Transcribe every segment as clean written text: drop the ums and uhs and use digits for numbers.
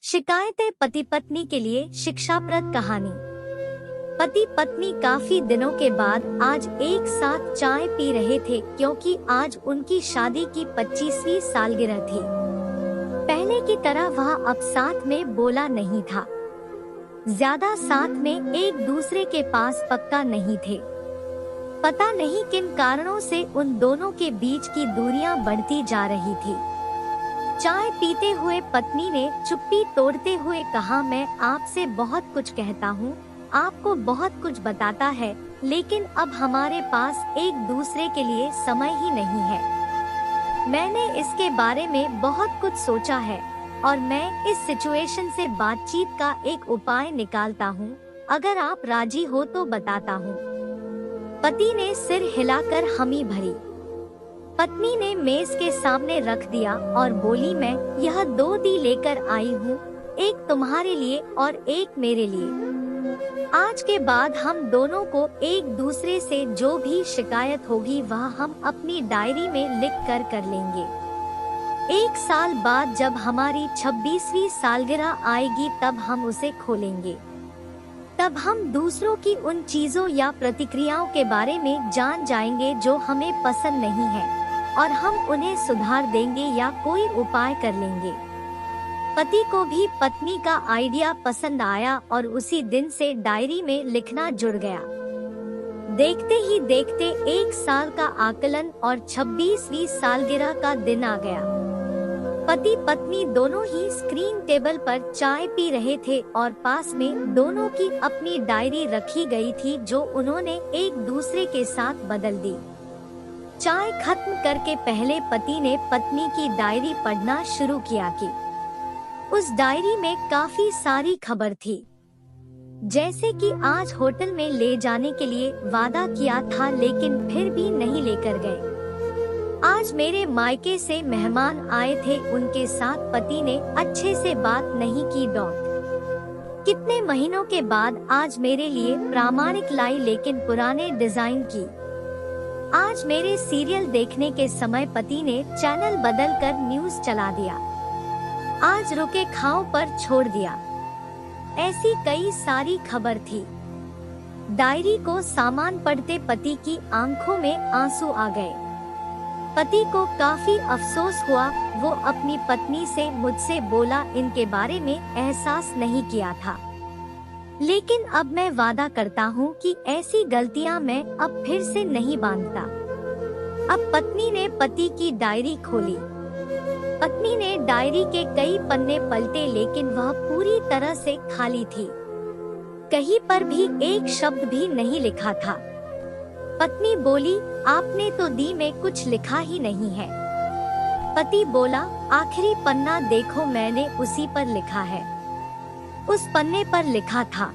शिकायतें पति पत्नी के लिए शिक्षाप्रद कहानी। पति पत्नी काफी दिनों के बाद आज एक साथ चाय पी रहे थे क्योंकि आज उनकी शादी की 25वीं सालगिरह थी। पहले की तरह वह अब साथ में बोला नहीं था, ज्यादा साथ में एक दूसरे के पास पक्का नहीं थे। पता नहीं किन कारणों से उन दोनों के बीच की दूरियां बढ़ती जा रही थी। चाय पीते हुए पत्नी ने चुप्पी तोड़ते हुए कहा, मैं आपसे बहुत कुछ कहता हूँ, आपको बहुत कुछ बताता है, लेकिन अब हमारे पास एक दूसरे के लिए समय ही नहीं है। मैंने इसके बारे में बहुत कुछ सोचा है और मैं इस सिचुएशन से बातचीत का एक उपाय निकालता हूँ। अगर आप राजी हो तो बताता हूँ। पति ने सिर हिलाकर हामी भरी। पत्नी ने मेज के सामने रख दिया और बोली, मैं यह 2 दी लेकर आई हूँ, एक तुम्हारे लिए और एक मेरे लिए। आज के बाद हम दोनों को एक दूसरे से जो भी शिकायत होगी वह हम अपनी डायरी में लिख कर लेंगे। 1 साल बाद जब हमारी 26वीं सालगिरह आएगी तब हम उसे खोलेंगे। तब हम दूसरों की उन चीजों या प्रतिक्रियाओं के बारे में जान जाएंगे जो हमें पसंद नहीं है और हम उन्हें सुधार देंगे या कोई उपाय कर लेंगे। पति को भी पत्नी का आइडिया पसंद आया और उसी दिन से डायरी में लिखना जुड़ गया। देखते ही देखते 1 साल का आकलन और 26वीं सालगिरह का दिन आ गया। पति पत्नी दोनों ही स्क्रीन टेबल पर चाय पी रहे थे और पास में दोनों की अपनी डायरी रखी गई थी जो उन्होंने एक दूसरे के साथ बदल दी। चाय खत्म करके पहले पति ने पत्नी की डायरी पढ़ना शुरू किया कि उस डायरी में काफी सारी खबर थी, जैसे कि आज होटल में ले जाने के लिए वादा किया था लेकिन फिर भी नहीं लेकर गए। आज मेरे मायके से मेहमान आए थे, उनके साथ पति ने अच्छे से बात नहीं की। कितने महीनों के बाद आज मेरे लिए प्रामाणिक लाई लेकिन पुराने डिजाइन की। आज मेरे सीरियल देखने के समय पति ने चैनल बदलकर न्यूज चला दिया। आज रुके खाओ पर छोड़ दिया। ऐसी कई सारी खबर थी। डायरी को सामान पढ़ते पति की आंखों में आंसू आ गए। पति को काफी अफसोस हुआ। वो अपनी पत्नी से मुझसे बोला, इनके बारे में एहसास नहीं किया था, लेकिन अब मैं वादा करता हूँ कि ऐसी गलतियाँ मैं अब फिर से नहीं बांधता। अब पत्नी ने पति की डायरी खोली। पत्नी ने डायरी के कई पन्ने पलटे लेकिन वह पूरी तरह से खाली थी। कहीं पर भी एक शब्द भी नहीं लिखा था। पत्नी बोली, आपने तो दी में कुछ लिखा ही नहीं है। पति बोला, आखिरी पन्ना देखो, मैंने उसी पर लिखा है। उस पन्ने पर लिखा था,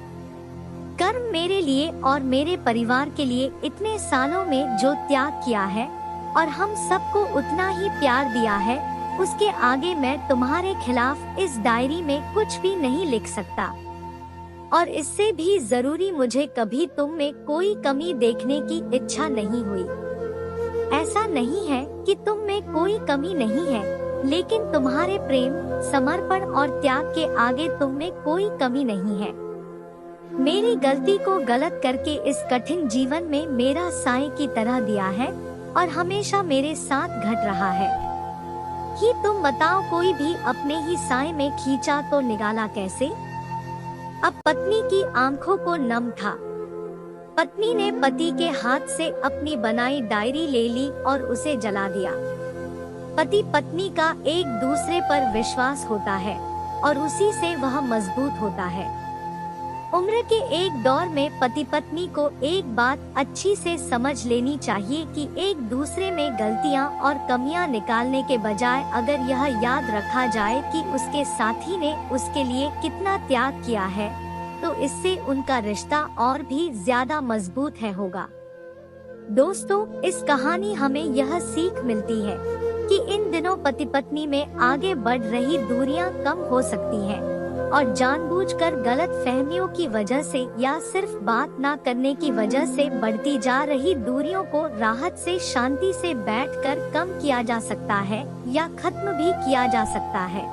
कर्म मेरे लिए और मेरे परिवार के लिए इतने सालों में जो त्याग किया है और हम सबको उतना ही प्यार दिया है, उसके आगे मैं तुम्हारे खिलाफ इस डायरी में कुछ भी नहीं लिख सकता। और इससे भी जरूरी, मुझे कभी तुम में कोई कमी देखने की इच्छा नहीं हुई। ऐसा नहीं है कि तुम में कोई कमी नहीं है, लेकिन तुम्हारे प्रेम, समर्पण और त्याग के आगे तुम में कोई कमी नहीं है। मेरी गलती को गलत करके इस कठिन जीवन में मेरा साए की तरह दिया है और हमेशा मेरे साथ घट रहा है। कि तुम बताओ, कोई भी अपने ही साए में खींचा तो निकाला कैसे? अब पत्नी की आंखों को नम था। पत्नी ने पति के हाथ से अपनी बनाई डायरी ले ली और उसे जला दिया। पति पत्नी का एक दूसरे पर विश्वास होता है और उसी से वह मजबूत होता है। उम्र के एक दौर में पति पत्नी को एक बात अच्छी से समझ लेनी चाहिए कि एक दूसरे में गलतियां और कमियां निकालने के बजाय अगर यह याद रखा जाए कि उसके साथी ने उसके लिए कितना त्याग किया है, तो इससे उनका रिश्ता और भी ज्यादा मजबूत होगा। दोस्तों, इस कहानी हमें यह सीख मिलती है कि इन दिनों पति पत्नी में आगे बढ़ रही दूरियां कम हो सकती हैं और जानबूझकर गलत फहमियों की वजह से या सिर्फ बात ना करने की वजह से बढ़ती जा रही दूरियों को राहत से, शांति से बैठकर कम किया जा सकता है या खत्म भी किया जा सकता है।